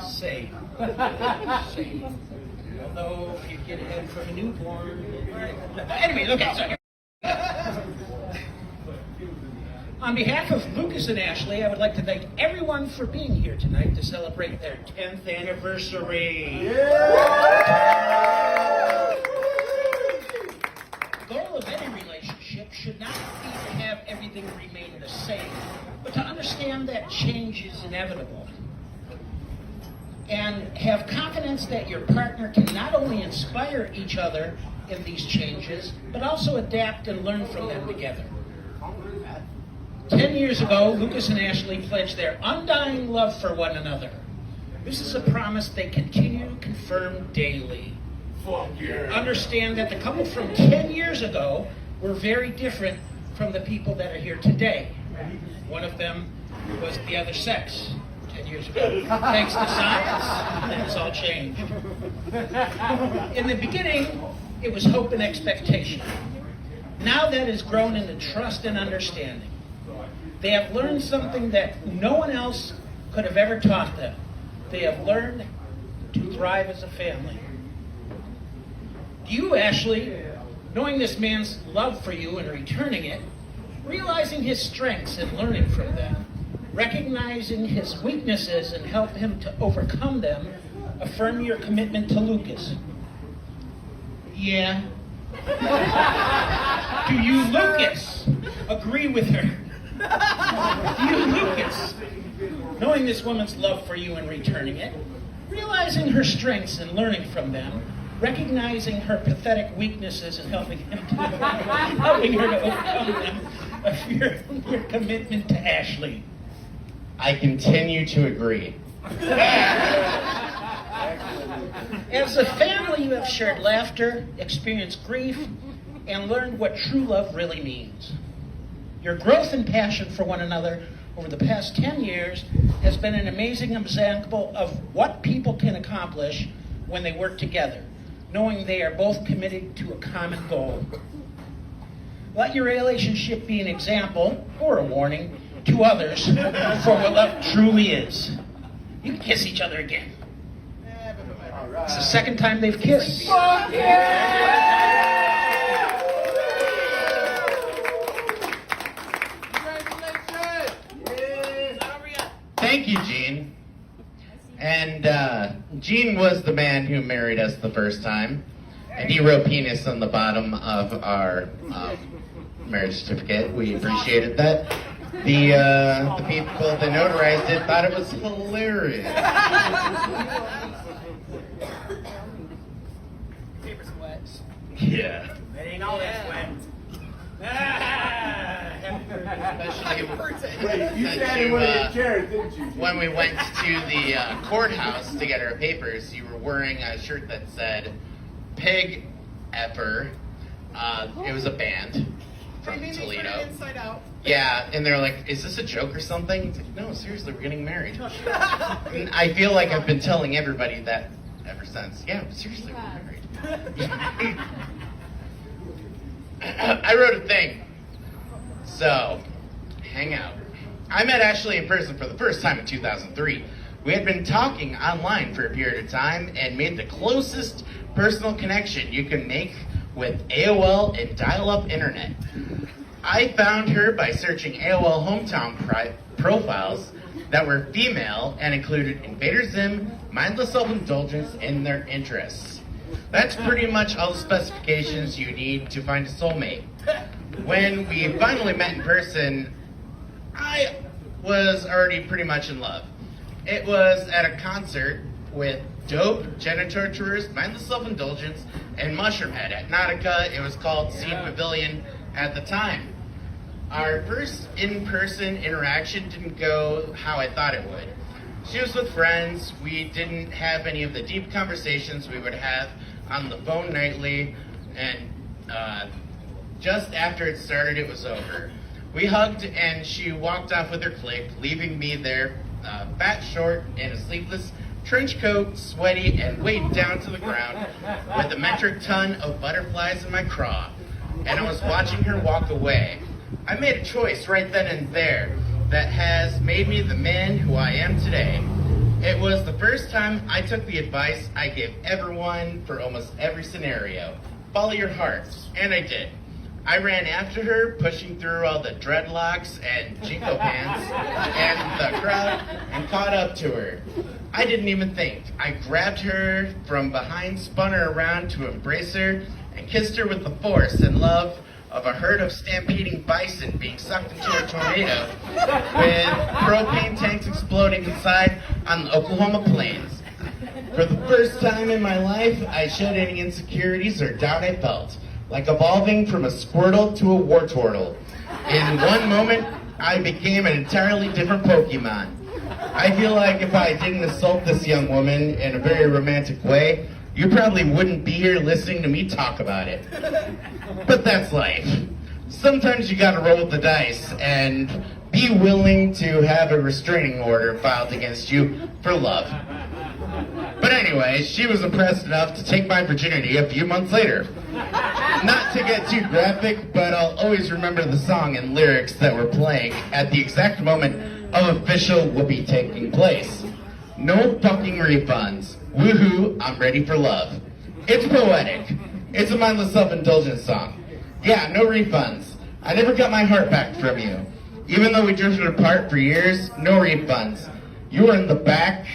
Same. Same. Although if you get ahead from a newborn. Anyway, okay, so. On behalf of Lucas and Ashley, I would like to thank everyone for being here tonight to celebrate their 10th anniversary. The goal of any relationship should not be to have everything remain the same, but to understand that change is inevitable. And have confidence that your partner can not only inspire each other in these changes, but also adapt and learn from them together. 10 years ago, Lucas and Ashley pledged their undying love for one another. This is a promise they continue to confirm daily. Understand that the couple from 10 years ago were very different from the people that are here today. One of them was the other sex 10 years ago. Thanks to science, that's all changed. In the beginning, it was hope and expectation. Now that has grown into trust and understanding. They have learned something that no one else could have ever taught them. They have learned to thrive as a family. You, Ashley, knowing this man's love for you and returning it, realizing his strengths and learning from them, recognizing his weaknesses and help him to overcome them, affirm your commitment to Lucas. Yeah. Do you, Lucas, agree with her? You, Lucas, knowing this woman's love for you and returning it, realizing her strengths and learning from them, recognizing her pathetic weaknesses and helping her to overcome them, affirm your commitment to Ashley. I continue to agree. As a family, you have shared laughter, experienced grief, and learned what true love really means. Your growth and passion for one another over the past 10 years has been an amazing example of what people can accomplish when they work together, knowing they are both committed to a common goal. Let your relationship be an example, or a warning, to others for what love truly is. You can kiss each other again. It's the second time they've kissed. Fuck yeah! Thank you, Gene. And Gene was the man who married us the first time, and he wrote penis on the bottom of our marriage certificate. We appreciated that. The people that notarized it thought it was hilarious. Paper's wet. Yeah. It ain't all that wet. Happy birthday. Wait, you sat in one of your chairs, didn't you? When we went to the courthouse to get our papers, you were wearing a shirt that said Pig Effer. It was a band from Toledo. Inside out. Yeah, and they're like, is this a joke or something? It's like, no, seriously, we're getting married. And I feel like I've been telling everybody that ever since. Yeah, seriously, we're married. I wrote a thing. So, hang out. I met Ashley in person for the first time in 2003. We had been talking online for a period of time and made the closest personal connection you can make with AOL and dial-up internet. I found her by searching AOL hometown profiles that were female and included Invader Zim, mindless self-indulgence, and their interests. That's pretty much all the specifications you need to find a soulmate. When we finally met in person, I was already pretty much in love. It was at a concert with Dope, Jenna Torturers, Mindless Self-Indulgence, and Mushroomhead at Nautica. It was called Scene Pavilion at the time. Our first in-person interaction didn't go how I thought it would. She was with friends. We didn't have any of the deep conversations we would have on the phone nightly, and just after it started, it was over. We hugged, and she walked off with her clique, leaving me there, fat, short, in a sleeveless trench coat, sweaty, and weighed down to the ground with a metric ton of butterflies in my craw. And I was watching her walk away. I made a choice right then and there that has made me the man who I am today. It was the first time I took the advice I gave everyone for almost every scenario. Follow your heart. And I did. I ran after her, pushing through all the dreadlocks and jinko pants and the crowd, and caught up to her. I didn't even think. I grabbed her from behind, spun her around to embrace her, and kissed her with the force and love of a herd of stampeding bison being sucked into a tornado, with propane tanks exploding inside on the Oklahoma plains. For the first time in my life, I showed any insecurities or doubt I felt, like evolving from a Squirtle to a Wartortle. In one moment, I became an entirely different Pokemon. I feel like if I didn't assault this young woman in a very romantic way, you probably wouldn't be here listening to me talk about it. But that's life. Sometimes you gotta roll with the dice and be willing to have a restraining order filed against you for love. But anyway, she was impressed enough to take my virginity a few months later. Not to get too graphic, but I'll always remember the song and lyrics that were playing at the exact moment of official whoopee taking place. No fucking refunds. Woohoo, I'm ready for love. It's poetic. It's a mindless self-indulgence song. Yeah, no refunds. I never got my heart back from you. Even though we drifted apart for years, no refunds. You were in the back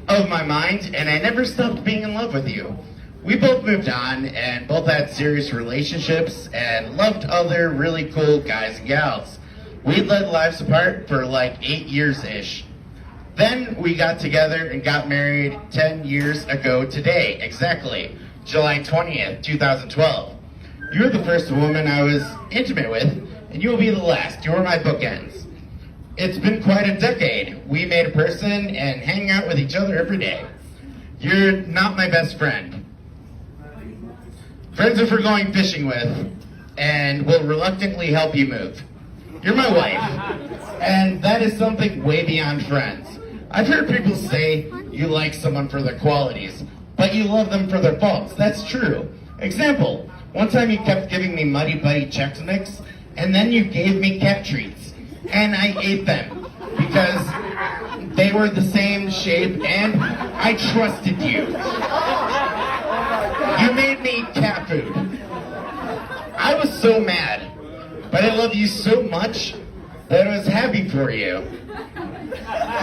of my mind, and I never stopped being in love with you. We both moved on, and both had serious relationships, and loved other really cool guys and gals. We led lives apart for like 8 years-ish. Then we got together and got married 10 years ago today, exactly, July 20th, 2012. You were the first woman I was intimate with, and you will be the last. You were my bookends. It's been quite a decade. We made a person and hang out with each other every day. You're not my best friend. Friends are for going fishing with, and will reluctantly help you move. You're my wife, and that is something way beyond friends. I've heard people say you like someone for their qualities, but you love them for their faults. That's true. Example, one time you kept giving me Muddy Buddy Chex Mix, and then you gave me cat treats, and I ate them because they were the same shape, and I trusted you. You made me cat food. I was so mad, but I love you so much that I was happy for you.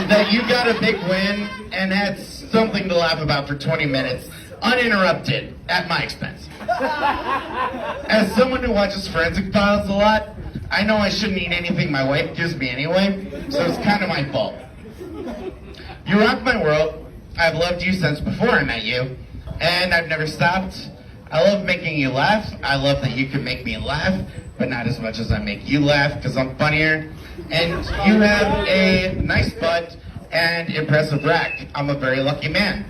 That you got a big win and had something to laugh about for 20 minutes, uninterrupted, at my expense. As someone who watches Forensic Files a lot, I know I shouldn't eat anything my wife gives me anyway, so it's kind of my fault. You rock my world. I've loved you since before I met you, and I've never stopped. I love making you laugh. I love that you can make me laugh, but not as much as I make you laugh, because I'm funnier. And you have a nice butt and impressive rack. I'm a very lucky man.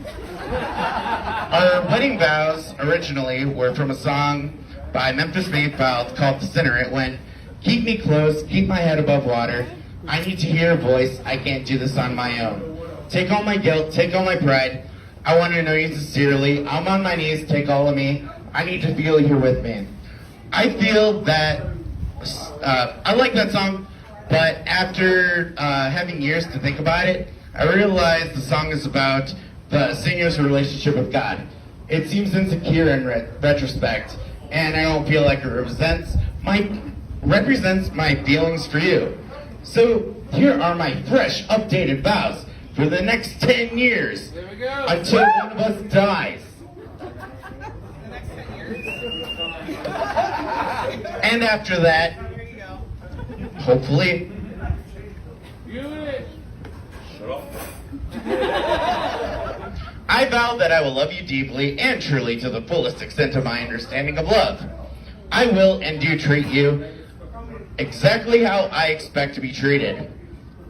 Our wedding vows originally were from a song by Memphis Mayfield called The Sinner. It went, keep me close, keep my head above water. I need to hear a voice. I can't do this on my own. Take all my guilt, take all my pride. I want to know you sincerely. I'm on my knees, take all of me. I need to feel you're with me. I feel that, I like that song, but after having years to think about it, I realized the song is about the singer's relationship with God. It seems insecure in retrospect, and I don't feel like it represents my feelings for you. So here are my fresh, updated vows for the next 10 years until one of us dies. And after that, hopefully, I vow that I will love you deeply and truly to the fullest extent of my understanding of love. I will and do treat you exactly how I expect to be treated.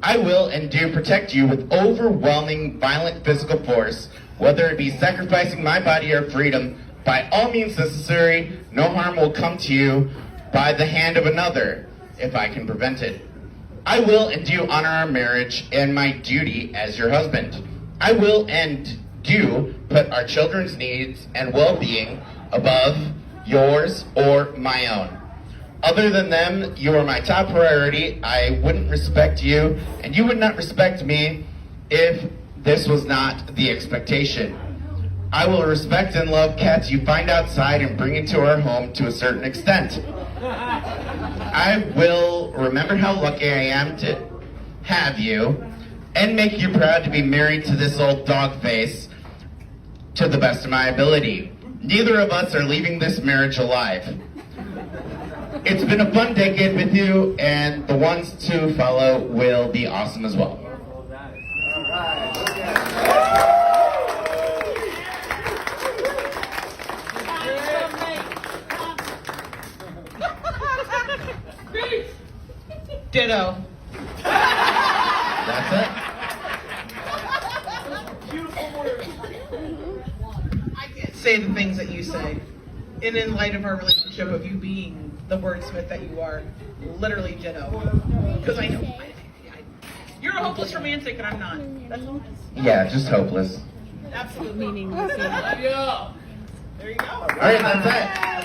I will and do protect you with overwhelming violent physical force, whether it be sacrificing my body or freedom. By all means necessary, no harm will come to you by the hand of another, if I can prevent it. I will and do honor our marriage and my duty as your husband. I will and do put our children's needs and well-being above yours or my own. Other than them, you are my top priority. I wouldn't respect you, and you would not respect me if this was not the expectation. I will respect and love cats you find outside and bring into our home to a certain extent. I will remember how lucky I am to have you and make you proud to be married to this old dog face to the best of my ability. Neither of us are leaving this marriage alive. It's been a fun decade with you, and the ones to follow will be awesome as well. Ditto. That's it. I can't say the things that you say. And in light of our relationship of you being the wordsmith that you are, literally ditto. Because I know. You're a hopeless romantic and I'm not. That's all. Yeah, just hopeless. Absolutely. Meaning There you go. All right, that's it.